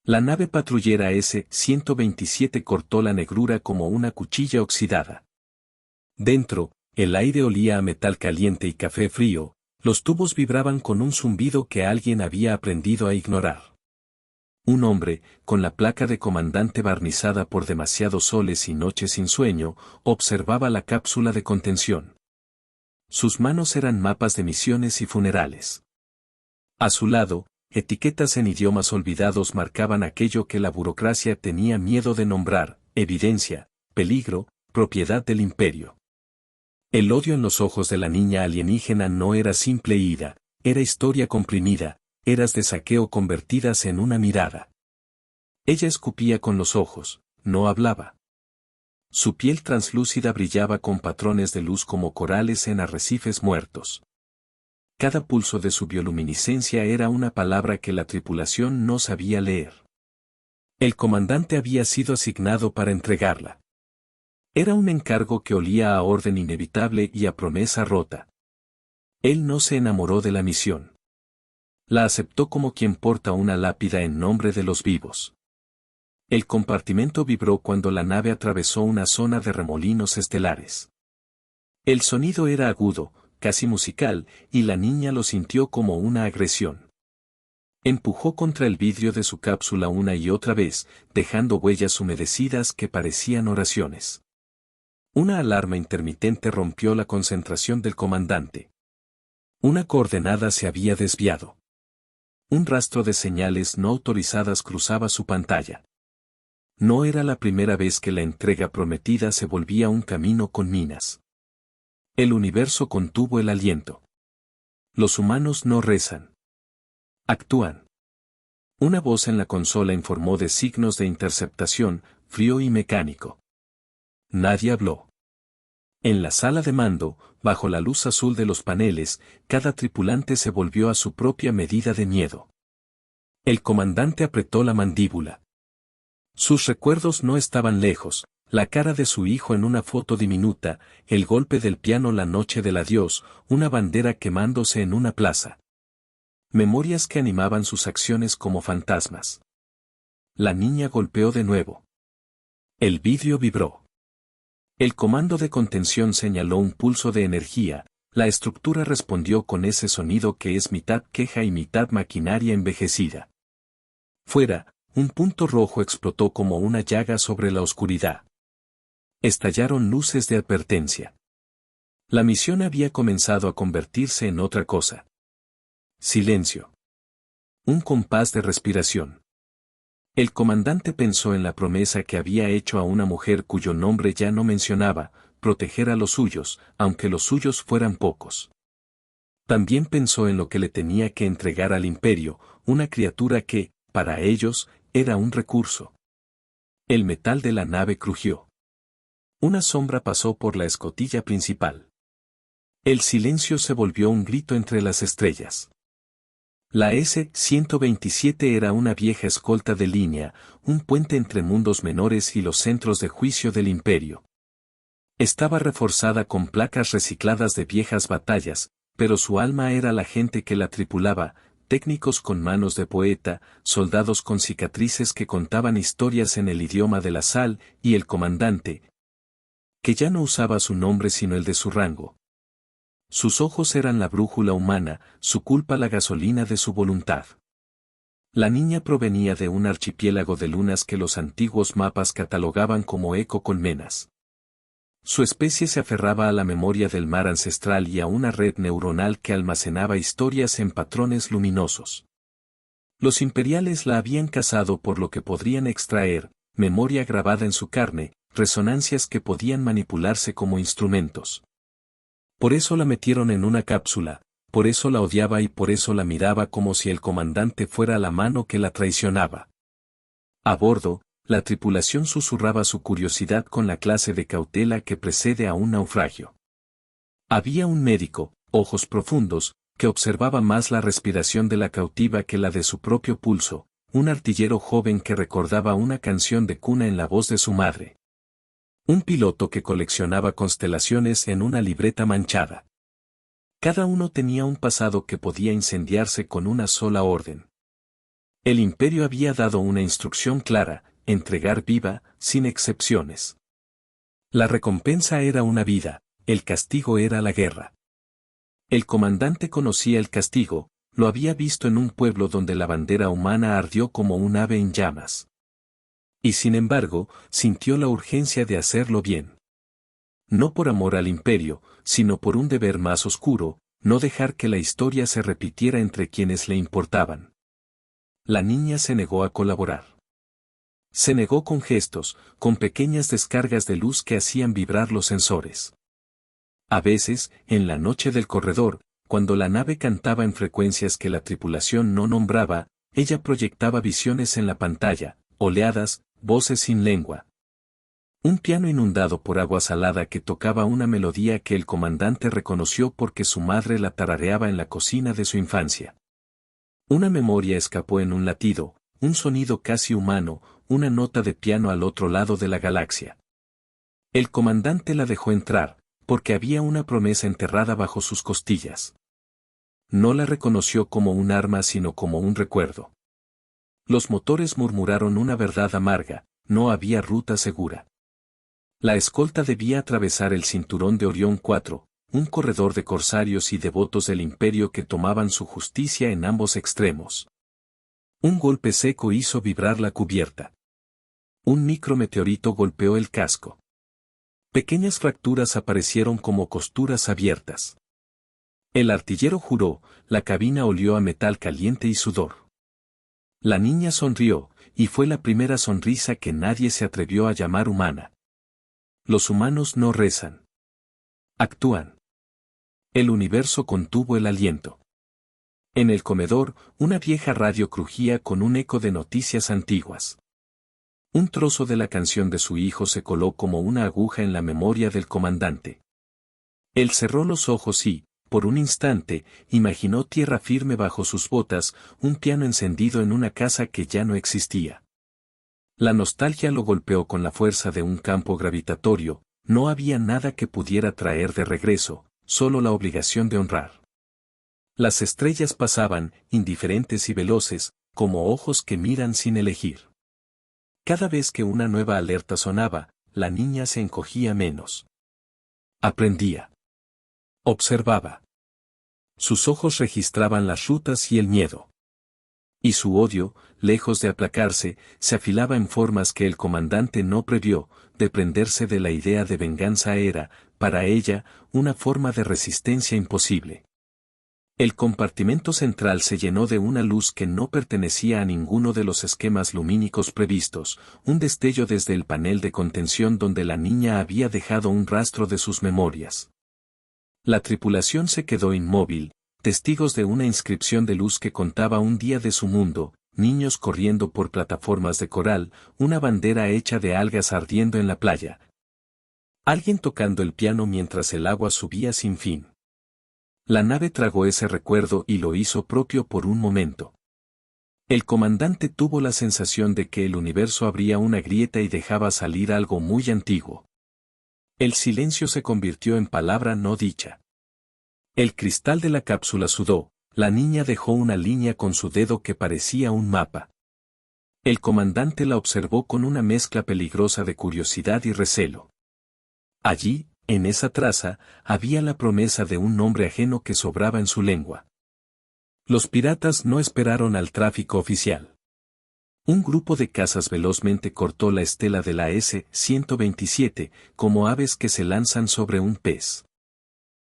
La nave patrullera S-127 cortó la negrura como una cuchilla oxidada. Dentro, el aire olía a metal caliente y café frío, los tubos vibraban con un zumbido que alguien había aprendido a ignorar. Un hombre, con la placa de comandante barnizada por demasiados soles y noches sin sueño, observaba la cápsula de contención. Sus manos eran mapas de misiones y funerales. A su lado, etiquetas en idiomas olvidados marcaban aquello que la burocracia tenía miedo de nombrar: evidencia, peligro, propiedad del imperio. El odio en los ojos de la niña alienígena no era simple ira, era historia comprimida, eras de saqueo convertidas en una mirada. Ella escupía con los ojos, no hablaba. Su piel translúcida brillaba con patrones de luz como corales en arrecifes muertos. Cada pulso de su bioluminiscencia era una palabra que la tripulación no sabía leer. El comandante había sido asignado para entregarla. Era un encargo que olía a orden inevitable y a promesa rota. Él no se enamoró de la misión. La aceptó como quien porta una lápida en nombre de los vivos. El compartimento vibró cuando la nave atravesó una zona de remolinos estelares. El sonido era agudo, casi musical, y la niña lo sintió como una agresión. Empujó contra el vidrio de su cápsula una y otra vez, dejando huellas humedecidas que parecían oraciones. Una alarma intermitente rompió la concentración del comandante. Una coordenada se había desviado. Un rastro de señales no autorizadas cruzaba su pantalla. No era la primera vez que la entrega prometida se volvía un camino con minas. El universo contuvo el aliento. Los humanos no rezan. Actúan. Una voz en la consola informó de signos de interceptación, frío y mecánico. Nadie habló. En la sala de mando, bajo la luz azul de los paneles, cada tripulante se volvió a su propia medida de miedo. El comandante apretó la mandíbula. Sus recuerdos no estaban lejos. La cara de su hijo en una foto diminuta, el golpe del piano la noche del adiós, una bandera quemándose en una plaza. Memorias que animaban sus acciones como fantasmas. La niña golpeó de nuevo. El vidrio vibró. El comando de contención señaló un pulso de energía, la estructura respondió con ese sonido que es mitad queja y mitad maquinaria envejecida. Fuera, un punto rojo explotó como una llaga sobre la oscuridad. Estallaron luces de advertencia. La misión había comenzado a convertirse en otra cosa. Silencio. Un compás de respiración. El comandante pensó en la promesa que había hecho a una mujer cuyo nombre ya no mencionaba, proteger a los suyos, aunque los suyos fueran pocos. También pensó en lo que le tenía que entregar al imperio, una criatura que, para ellos, era un recurso. El metal de la nave crujió. Una sombra pasó por la escotilla principal. El silencio se volvió un grito entre las estrellas. La S-127 era una vieja escolta de línea, un puente entre mundos menores y los centros de juicio del imperio. Estaba reforzada con placas recicladas de viejas batallas, pero su alma era la gente que la tripulaba, técnicos con manos de poeta, soldados con cicatrices que contaban historias en el idioma de la sal, y el comandante, que ya no usaba su nombre sino el de su rango. Sus ojos eran la brújula humana, su culpa la gasolina de su voluntad. La niña provenía de un archipiélago de lunas que los antiguos mapas catalogaban como ecocolmenas. Su especie se aferraba a la memoria del mar ancestral y a una red neuronal que almacenaba historias en patrones luminosos. Los imperiales la habían cazado por lo que podrían extraer, memoria grabada en su carne, resonancias que podían manipularse como instrumentos. Por eso la metieron en una cápsula, por eso la odiaba y por eso la miraba como si el comandante fuera la mano que la traicionaba. A bordo, la tripulación susurraba su curiosidad con la clase de cautela que precede a un naufragio. Había un médico, ojos profundos, que observaba más la respiración de la cautiva que la de su propio pulso, un artillero joven que recordaba una canción de cuna en la voz de su madre. Un piloto que coleccionaba constelaciones en una libreta manchada. Cada uno tenía un pasado que podía incendiarse con una sola orden. El imperio había dado una instrucción clara: entregar viva, sin excepciones. La recompensa era una vida, el castigo era la guerra. El comandante conocía el castigo, lo había visto en un pueblo donde la bandera humana ardió como un ave en llamas. Y sin embargo, sintió la urgencia de hacerlo bien. No por amor al imperio, sino por un deber más oscuro: no dejar que la historia se repitiera entre quienes le importaban. La niña se negó a colaborar. Se negó con gestos, con pequeñas descargas de luz que hacían vibrar los sensores. A veces, en la noche del corredor, cuando la nave cantaba en frecuencias que la tripulación no nombraba, ella proyectaba visiones en la pantalla: oleadas, voces sin lengua. Un piano inundado por agua salada que tocaba una melodía que el comandante reconoció porque su madre la tarareaba en la cocina de su infancia. Una memoria escapó en un latido, un sonido casi humano, una nota de piano al otro lado de la galaxia. El comandante la dejó entrar, porque había una promesa enterrada bajo sus costillas. No la reconoció como un arma sino como un recuerdo. Los motores murmuraron una verdad amarga: no había ruta segura. La escolta debía atravesar el cinturón de Orión 4, un corredor de corsarios y devotos del imperio que tomaban su justicia en ambos extremos. Un golpe seco hizo vibrar la cubierta. Un micrometeorito golpeó el casco. Pequeñas fracturas aparecieron como costuras abiertas. El artillero juró: la cabina olió a metal caliente y sudor. La niña sonrió, y fue la primera sonrisa que nadie se atrevió a llamar humana. Los humanos no rezan. Actúan. El universo contuvo el aliento. En el comedor, una vieja radio crujía con un eco de noticias antiguas. Un trozo de la canción de su hijo se coló como una aguja en la memoria del comandante. Él cerró los ojos y, por un instante, imaginó tierra firme bajo sus botas, un piano encendido en una casa que ya no existía. La nostalgia lo golpeó con la fuerza de un campo gravitatorio: no había nada que pudiera traer de regreso, solo la obligación de honrar. Las estrellas pasaban, indiferentes y veloces, como ojos que miran sin elegir. Cada vez que una nueva alerta sonaba, la niña se encogía menos. Aprendía. Observaba. Sus ojos registraban las rutas y el miedo. Y su odio, lejos de aplacarse, se afilaba en formas que el comandante no previó: desprenderse de la idea de venganza era, para ella, una forma de resistencia imposible. El compartimento central se llenó de una luz que no pertenecía a ninguno de los esquemas lumínicos previstos, un destello desde el panel de contención donde la niña había dejado un rastro de sus memorias. La tripulación se quedó inmóvil, testigos de una inscripción de luz que contaba un día de su mundo: niños corriendo por plataformas de coral, una bandera hecha de algas ardiendo en la playa. Alguien tocando el piano mientras el agua subía sin fin. La nave tragó ese recuerdo y lo hizo propio por un momento. El comandante tuvo la sensación de que el universo abría una grieta y dejaba salir algo muy antiguo. El silencio se convirtió en palabra no dicha. El cristal de la cápsula sudó, la niña dejó una línea con su dedo que parecía un mapa. El comandante la observó con una mezcla peligrosa de curiosidad y recelo. Allí, en esa traza, había la promesa de un nombre ajeno que sobraba en su lengua. Los piratas no esperaron al tráfico oficial. Un grupo de cazas velozmente cortó la estela de la S-127, como aves que se lanzan sobre un pez.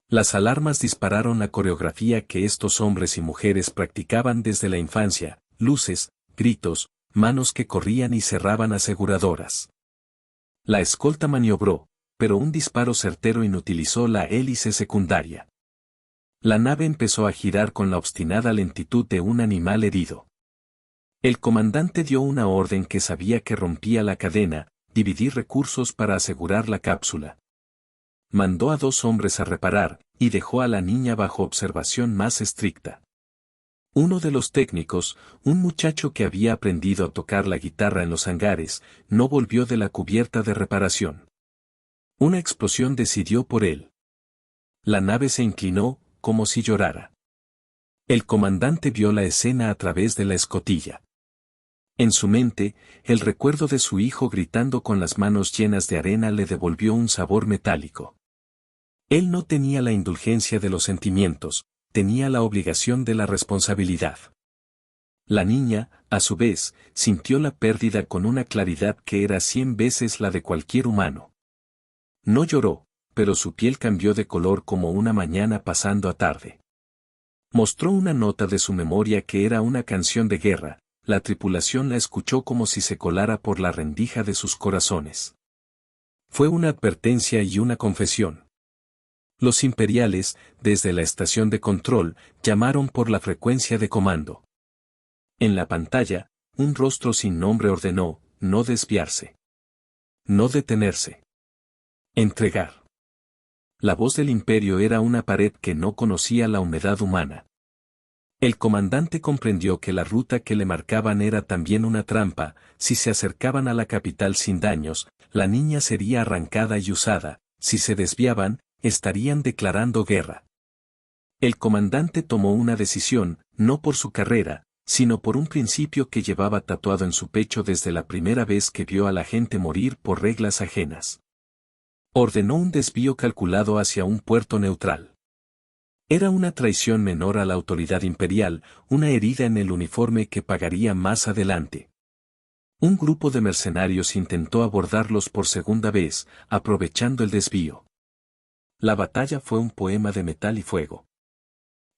Las alarmas dispararon la coreografía que estos hombres y mujeres practicaban desde la infancia: luces, gritos, manos que corrían y cerraban aseguradoras. La escolta maniobró, pero un disparo certero inutilizó la hélice secundaria. La nave empezó a girar con la obstinada lentitud de un animal herido. El comandante dio una orden que sabía que rompía la cadena: dividir recursos para asegurar la cápsula. Mandó a 2 hombres a reparar, y dejó a la niña bajo observación más estricta. Uno de los técnicos, un muchacho que había aprendido a tocar la guitarra en los hangares, no volvió de la cubierta de reparación. Una explosión decidió por él. La nave se inclinó, como si llorara. El comandante vio la escena a través de la escotilla. En su mente, el recuerdo de su hijo gritando con las manos llenas de arena le devolvió un sabor metálico. Él no tenía la indulgencia de los sentimientos, tenía la obligación de la responsabilidad. La niña, a su vez, sintió la pérdida con una claridad que era 100 veces la de cualquier humano. No lloró, pero su piel cambió de color como una mañana pasando a tarde. Mostró una nota de su memoria que era una canción de guerra, la tripulación la escuchó como si se colara por la rendija de sus corazones. Fue una advertencia y una confesión. Los imperiales, desde la estación de control, llamaron por la frecuencia de comando. En la pantalla, un rostro sin nombre ordenó, no desviarse. No detenerse. Entregar. La voz del imperio era una pared que no conocía la humedad humana. El comandante comprendió que la ruta que le marcaban era también una trampa, si se acercaban a la capital sin daños, la niña sería arrancada y usada, si se desviaban, estarían declarando guerra. El comandante tomó una decisión, no por su carrera, sino por un principio que llevaba tatuado en su pecho desde la primera vez que vio a la gente morir por reglas ajenas. Ordenó un desvío calculado hacia un puerto neutral. Era una traición menor a la autoridad imperial, una herida en el uniforme que pagaría más adelante. Un grupo de mercenarios intentó abordarlos por segunda vez, aprovechando el desvío. La batalla fue un poema de metal y fuego.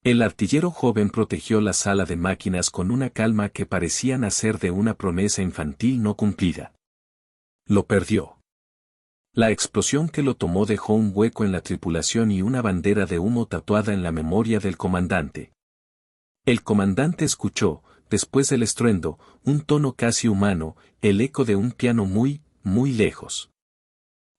El artillero joven protegió la sala de máquinas con una calma que parecía nacer de una promesa infantil no cumplida. Lo perdió. La explosión que lo tomó dejó un hueco en la tripulación y una bandera de humo tatuada en la memoria del comandante. El comandante escuchó, después del estruendo, un tono casi humano, el eco de un piano muy, muy lejos.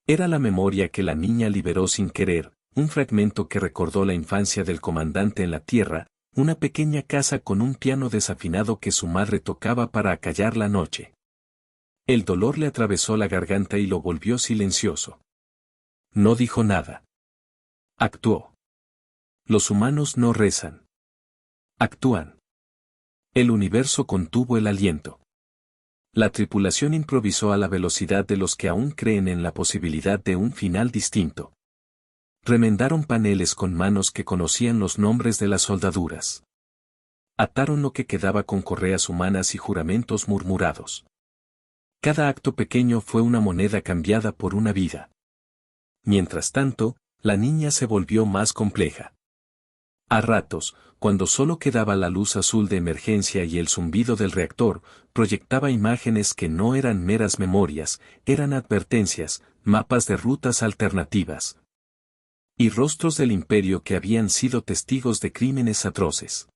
Era la memoria que la niña liberó sin querer, un fragmento que recordó la infancia del comandante en la tierra, una pequeña casa con un piano desafinado que su madre tocaba para acallar la noche. El dolor le atravesó la garganta y lo volvió silencioso. No dijo nada. Actuó. Los humanos no rezan. Actúan. El universo contuvo el aliento. La tripulación improvisó a la velocidad de los que aún creen en la posibilidad de un final distinto. Remendaron paneles con manos que conocían los nombres de las soldaduras. Ataron lo que quedaba con correas humanas y juramentos murmurados. Cada acto pequeño fue una moneda cambiada por una vida. Mientras tanto, la niña se volvió más compleja. A ratos, cuando solo quedaba la luz azul de emergencia y el zumbido del reactor, proyectaba imágenes que no eran meras memorias, eran advertencias, mapas de rutas alternativas. Y rostros del imperio que habían sido testigos de crímenes atroces.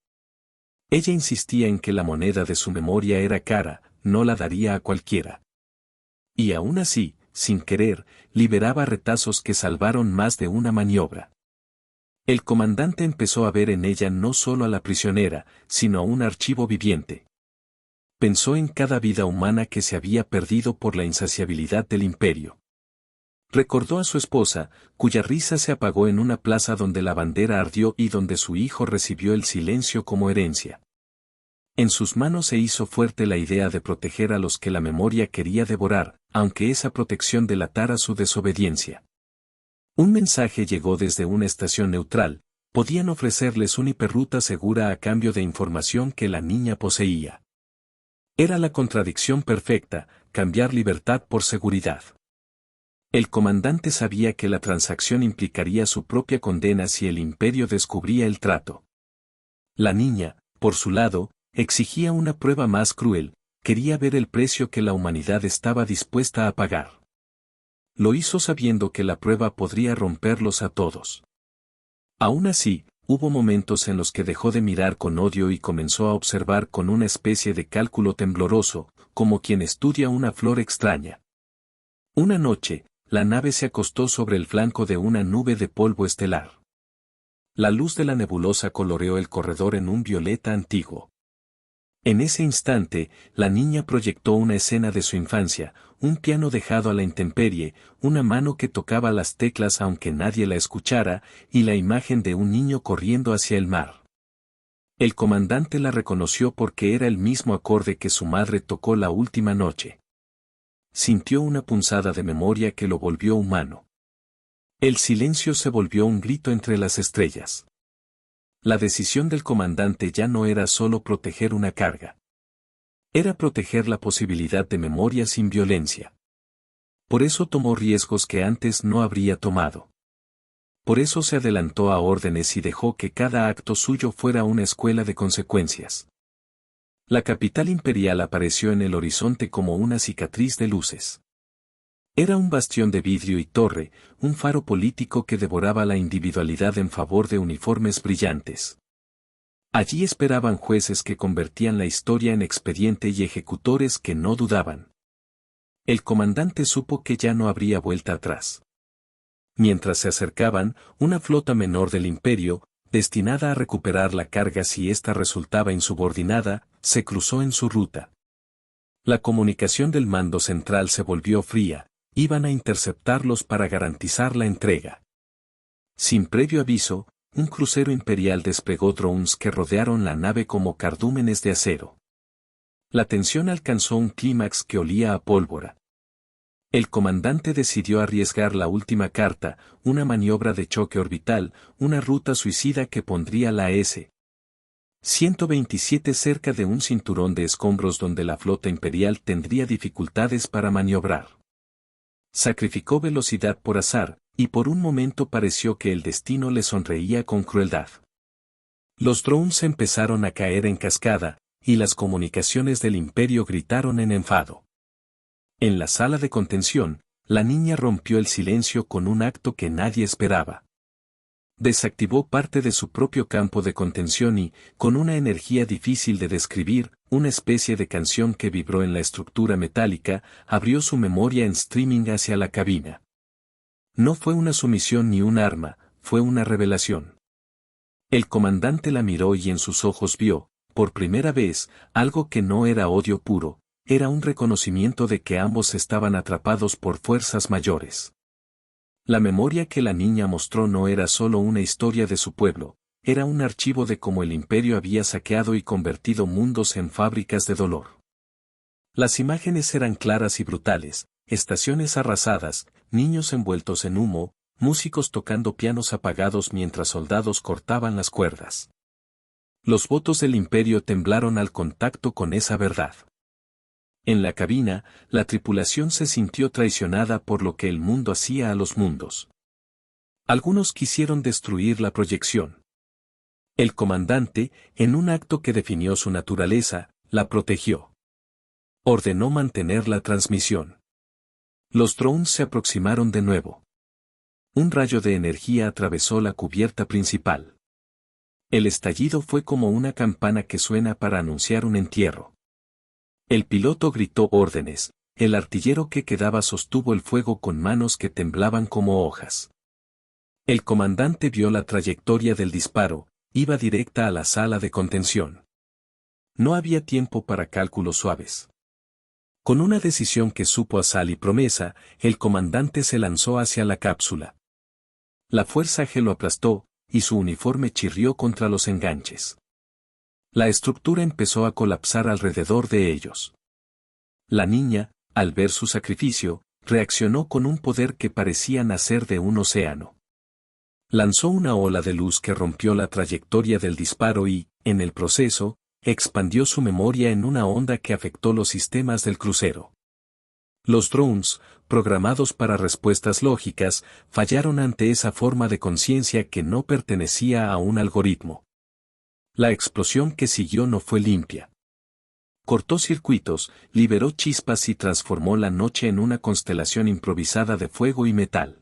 Ella insistía en que la moneda de su memoria era cara, no la daría a cualquiera. Y aún así, sin querer, liberaba retazos que salvaron más de una maniobra. El comandante empezó a ver en ella no solo a la prisionera, sino a un archivo viviente. Pensó en cada vida humana que se había perdido por la insaciabilidad del imperio. Recordó a su esposa, cuya risa se apagó en una plaza donde la bandera ardió y donde su hijo recibió el silencio como herencia. En sus manos se hizo fuerte la idea de proteger a los que la memoria quería devorar, aunque esa protección delatara su desobediencia. Un mensaje llegó desde una estación neutral, podían ofrecerles una hiperruta segura a cambio de información que la niña poseía. Era la contradicción perfecta, cambiar libertad por seguridad. El comandante sabía que la transacción implicaría su propia condena si el imperio descubría el trato. La niña, por su lado, exigía una prueba más cruel, quería ver el precio que la humanidad estaba dispuesta a pagar. Lo hizo sabiendo que la prueba podría romperlos a todos. Aún así, hubo momentos en los que dejó de mirar con odio y comenzó a observar con una especie de cálculo tembloroso, como quien estudia una flor extraña. Una noche, la nave se acostó sobre el flanco de una nube de polvo estelar. La luz de la nebulosa coloreó el corredor en un violeta antiguo. En ese instante, la niña proyectó una escena de su infancia, un piano dejado a la intemperie, una mano que tocaba las teclas aunque nadie la escuchara, y la imagen de un niño corriendo hacia el mar. El comandante la reconoció porque era el mismo acorde que su madre tocó la última noche. Sintió una punzada de memoria que lo volvió humano. El silencio se volvió un grito entre las estrellas. La decisión del comandante ya no era solo proteger una carga. Era proteger la posibilidad de memoria sin violencia. Por eso tomó riesgos que antes no habría tomado. Por eso se adelantó a órdenes y dejó que cada acto suyo fuera una escuela de consecuencias. La capital imperial apareció en el horizonte como una cicatriz de luces. Era un bastión de vidrio y torre, un faro político que devoraba la individualidad en favor de uniformes brillantes. Allí esperaban jueces que convertían la historia en expediente y ejecutores que no dudaban. El comandante supo que ya no habría vuelta atrás. Mientras se acercaban, una flota menor del imperio, destinada a recuperar la carga si ésta resultaba insubordinada, se cruzó en su ruta. La comunicación del mando central se volvió fría, iban a interceptarlos para garantizar la entrega. Sin previo aviso, un crucero imperial desplegó drones que rodearon la nave como cardúmenes de acero. La tensión alcanzó un clímax que olía a pólvora. El comandante decidió arriesgar la última carta, una maniobra de choque orbital, una ruta suicida que pondría la S-127 cerca de un cinturón de escombros donde la flota imperial tendría dificultades para maniobrar. Sacrificó velocidad por azar, y por un momento pareció que el destino le sonreía con crueldad. Los drones empezaron a caer en cascada, y las comunicaciones del imperio gritaron en enfado. En la sala de contención, la niña rompió el silencio con un acto que nadie esperaba. Desactivó parte de su propio campo de contención y, con una energía difícil de describir, una especie de canción que vibró en la estructura metálica, abrió su memoria en streaming hacia la cabina. No fue una sumisión ni un arma, fue una revelación. El comandante la miró y en sus ojos vio, por primera vez, algo que no era odio puro, era un reconocimiento de que ambos estaban atrapados por fuerzas mayores. La memoria que la niña mostró no era solo una historia de su pueblo, era un archivo de cómo el imperio había saqueado y convertido mundos en fábricas de dolor. Las imágenes eran claras y brutales, estaciones arrasadas, niños envueltos en humo, músicos tocando pianos apagados mientras soldados cortaban las cuerdas. Los votos del imperio temblaron al contacto con esa verdad. En la cabina, la tripulación se sintió traicionada por lo que el mundo hacía a los mundos. Algunos quisieron destruir la proyección. El comandante, en un acto que definió su naturaleza, la protegió. Ordenó mantener la transmisión. Los drones se aproximaron de nuevo. Un rayo de energía atravesó la cubierta principal. El estallido fue como una campana que suena para anunciar un entierro. El piloto gritó órdenes, el artillero que quedaba sostuvo el fuego con manos que temblaban como hojas. El comandante vio la trayectoria del disparo, iba directa a la sala de contención. No había tiempo para cálculos suaves. Con una decisión que supo a sal y promesa, el comandante se lanzó hacia la cápsula. La fuerza G lo aplastó, y su uniforme chirrió contra los enganches. La estructura empezó a colapsar alrededor de ellos. La niña, al ver su sacrificio, reaccionó con un poder que parecía nacer de un océano. Lanzó una ola de luz que rompió la trayectoria del disparo y, en el proceso, expandió su memoria en una onda que afectó los sistemas del crucero. Los drones, programados para respuestas lógicas, fallaron ante esa forma de conciencia que no pertenecía a un algoritmo. La explosión que siguió no fue limpia. Cortó circuitos, liberó chispas y transformó la noche en una constelación improvisada de fuego y metal.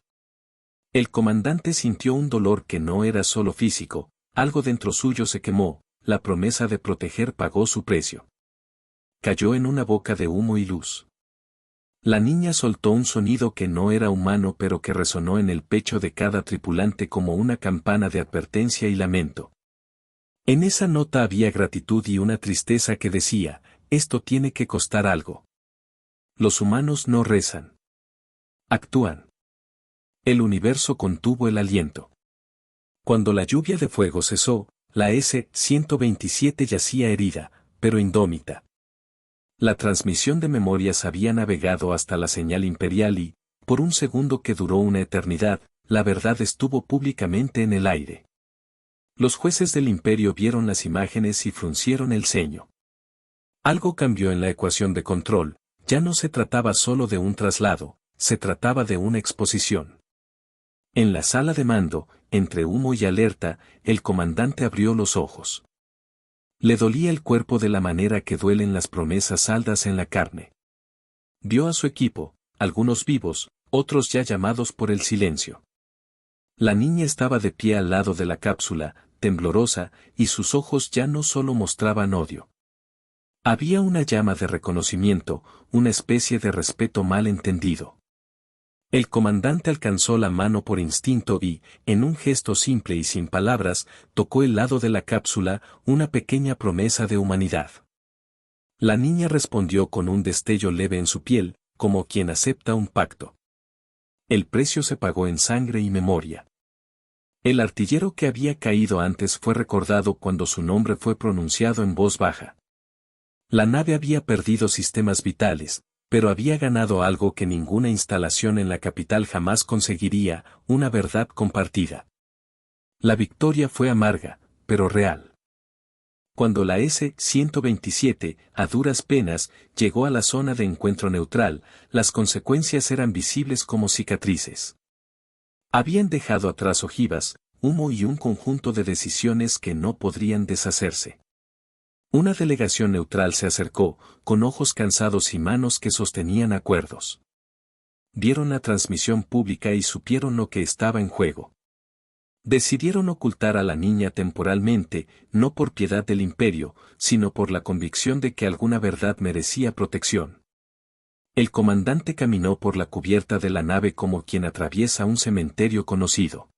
El comandante sintió un dolor que no era solo físico, algo dentro suyo se quemó, la promesa de proteger pagó su precio. Cayó en una boca de humo y luz. La niña soltó un sonido que no era humano pero que resonó en el pecho de cada tripulante como una campana de advertencia y lamento. En esa nota había gratitud y una tristeza que decía, esto tiene que costar algo. Los humanos no rezan. Actúan. El universo contuvo el aliento. Cuando la lluvia de fuego cesó, la S-127 yacía herida, pero indómita. La transmisión de memorias había navegado hasta la señal imperial y, por un segundo que duró una eternidad, la verdad estuvo públicamente en el aire. Los jueces del imperio vieron las imágenes y fruncieron el ceño. Algo cambió en la ecuación de control, ya no se trataba solo de un traslado, se trataba de una exposición. En la sala de mando, entre humo y alerta, el comandante abrió los ojos. Le dolía el cuerpo de la manera que duelen las promesas saldas en la carne. Vio a su equipo, algunos vivos, otros ya llamados por el silencio. La niña estaba de pie al lado de la cápsula, temblorosa, y sus ojos ya no solo mostraban odio. Había una llama de reconocimiento, una especie de respeto mal entendido. El comandante alcanzó la mano por instinto y, en un gesto simple y sin palabras, tocó el lado de la cápsula, una pequeña promesa de humanidad. La niña respondió con un destello leve en su piel, como quien acepta un pacto. El precio se pagó en sangre y memoria. El artillero que había caído antes fue recordado cuando su nombre fue pronunciado en voz baja. La nave había perdido sistemas vitales, pero había ganado algo que ninguna instalación en la capital jamás conseguiría, una verdad compartida. La victoria fue amarga, pero real. Cuando la S-127, a duras penas, llegó a la zona de encuentro neutral, las consecuencias eran visibles como cicatrices. Habían dejado atrás ojivas, humo y un conjunto de decisiones que no podrían deshacerse. Una delegación neutral se acercó, con ojos cansados y manos que sostenían acuerdos. Vieron la transmisión pública y supieron lo que estaba en juego. Decidieron ocultar a la niña temporalmente, no por piedad del imperio, sino por la convicción de que alguna verdad merecía protección. El comandante caminó por la cubierta de la nave como quien atraviesa un cementerio conocido.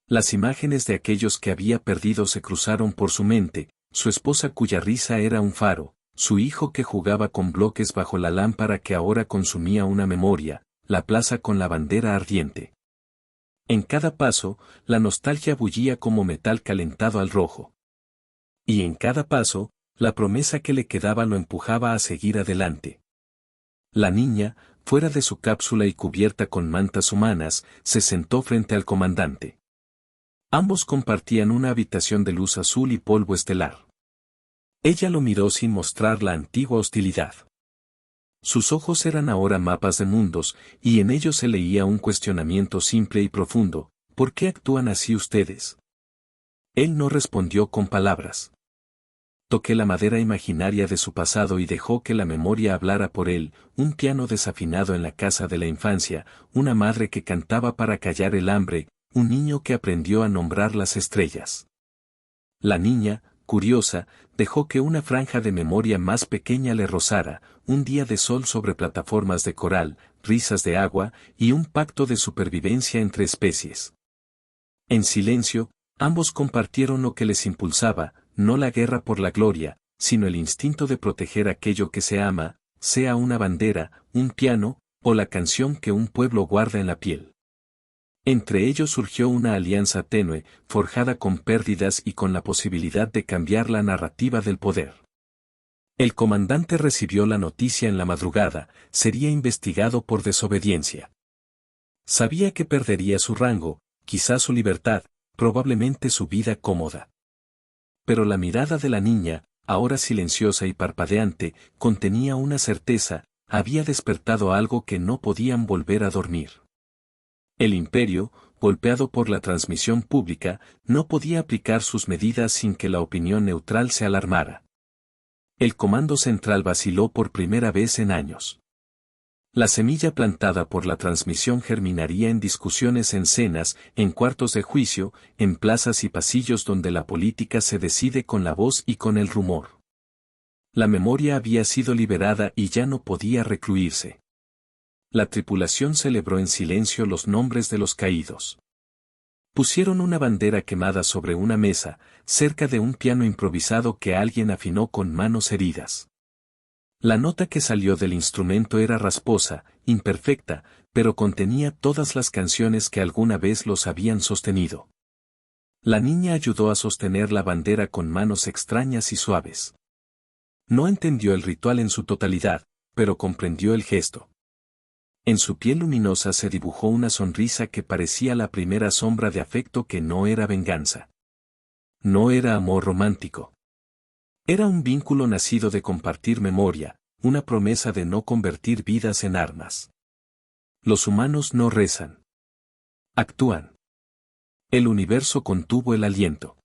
Las imágenes de aquellos que había perdido se cruzaron por su mente, su esposa cuya risa era un faro, su hijo que jugaba con bloques bajo la lámpara que ahora consumía una memoria, la plaza con la bandera ardiente. En cada paso, la nostalgia bullía como metal calentado al rojo. Y en cada paso, la promesa que le quedaba lo empujaba a seguir adelante. La niña, fuera de su cápsula y cubierta con mantas humanas, se sentó frente al comandante. Ambos compartían una habitación de luz azul y polvo estelar. Ella lo miró sin mostrar la antigua hostilidad. Sus ojos eran ahora mapas de mundos, y en ellos se leía un cuestionamiento simple y profundo: ¿por qué actúan así ustedes? Él no respondió con palabras. Toqué la madera imaginaria de su pasado y dejó que la memoria hablara por él, un piano desafinado en la casa de la infancia, una madre que cantaba para callar el hambre, un niño que aprendió a nombrar las estrellas. La niña, curiosa, dejó que una franja de memoria más pequeña le rozara, un día de sol sobre plataformas de coral, risas de agua, y un pacto de supervivencia entre especies. En silencio, ambos compartieron lo que les impulsaba, no la guerra por la gloria, sino el instinto de proteger aquello que se ama, sea una bandera, un piano, o la canción que un pueblo guarda en la piel. Entre ellos surgió una alianza tenue, forjada con pérdidas y con la posibilidad de cambiar la narrativa del poder. El comandante recibió la noticia en la madrugada: sería investigado por desobediencia. Sabía que perdería su rango, quizá su libertad, probablemente su vida cómoda. Pero la mirada de la niña, ahora silenciosa y parpadeante, contenía una certeza: había despertado algo que no podían volver a dormir. El imperio, golpeado por la transmisión pública, no podía aplicar sus medidas sin que la opinión neutral se alarmara. El comando central vaciló por primera vez en años. La semilla plantada por la transmisión germinaría en discusiones en cenas, en cuartos de juicio, en plazas y pasillos donde la política se decide con la voz y con el rumor. La memoria había sido liberada y ya no podía recluirse. La tripulación celebró en silencio los nombres de los caídos. Pusieron una bandera quemada sobre una mesa, cerca de un piano improvisado que alguien afinó con manos heridas. La nota que salió del instrumento era rasposa, imperfecta, pero contenía todas las canciones que alguna vez los habían sostenido. La niña ayudó a sostener la bandera con manos extrañas y suaves. No entendió el ritual en su totalidad, pero comprendió el gesto. En su piel luminosa se dibujó una sonrisa que parecía la primera sombra de afecto que no era venganza. No era amor romántico. Era un vínculo nacido de compartir memoria, una promesa de no convertir vidas en armas. Los humanos no rezan. Actúan. El universo contuvo el aliento.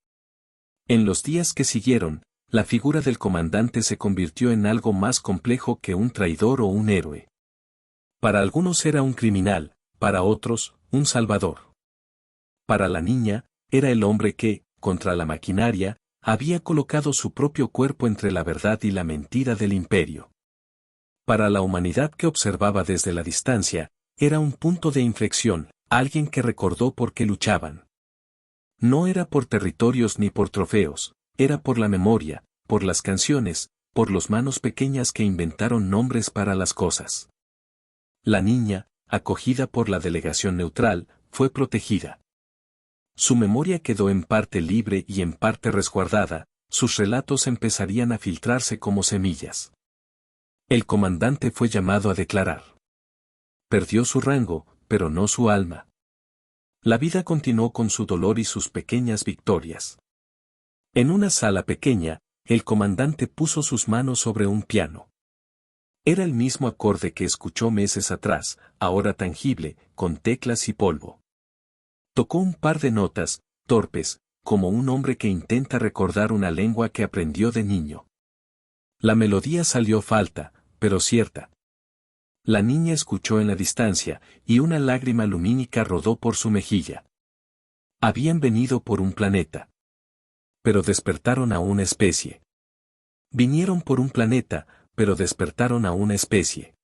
En los días que siguieron, la figura del comandante se convirtió en algo más complejo que un traidor o un héroe. Para algunos era un criminal, para otros, un salvador. Para la niña, era el hombre que, contra la maquinaria, había colocado su propio cuerpo entre la verdad y la mentira del imperio. Para la humanidad que observaba desde la distancia, era un punto de inflexión, alguien que recordó por qué luchaban. No era por territorios ni por trofeos, era por la memoria, por las canciones, por las manos pequeñas que inventaron nombres para las cosas. La niña, acogida por la delegación neutral, fue protegida. Su memoria quedó en parte libre y en parte resguardada, sus relatos empezarían a filtrarse como semillas. El comandante fue llamado a declarar. Perdió su rango, pero no su alma. La vida continuó con su dolor y sus pequeñas victorias. En una sala pequeña, el comandante puso sus manos sobre un piano. Era el mismo acorde que escuchó meses atrás, ahora tangible, con teclas y polvo. Tocó un par de notas, torpes, como un hombre que intenta recordar una lengua que aprendió de niño. La melodía salió falta, pero cierta. La niña escuchó en la distancia, y una lágrima lumínica rodó por su mejilla. Habían venido por un planeta. Pero despertaron a una especie. Vinieron por un planeta, pero despertaron a una especie.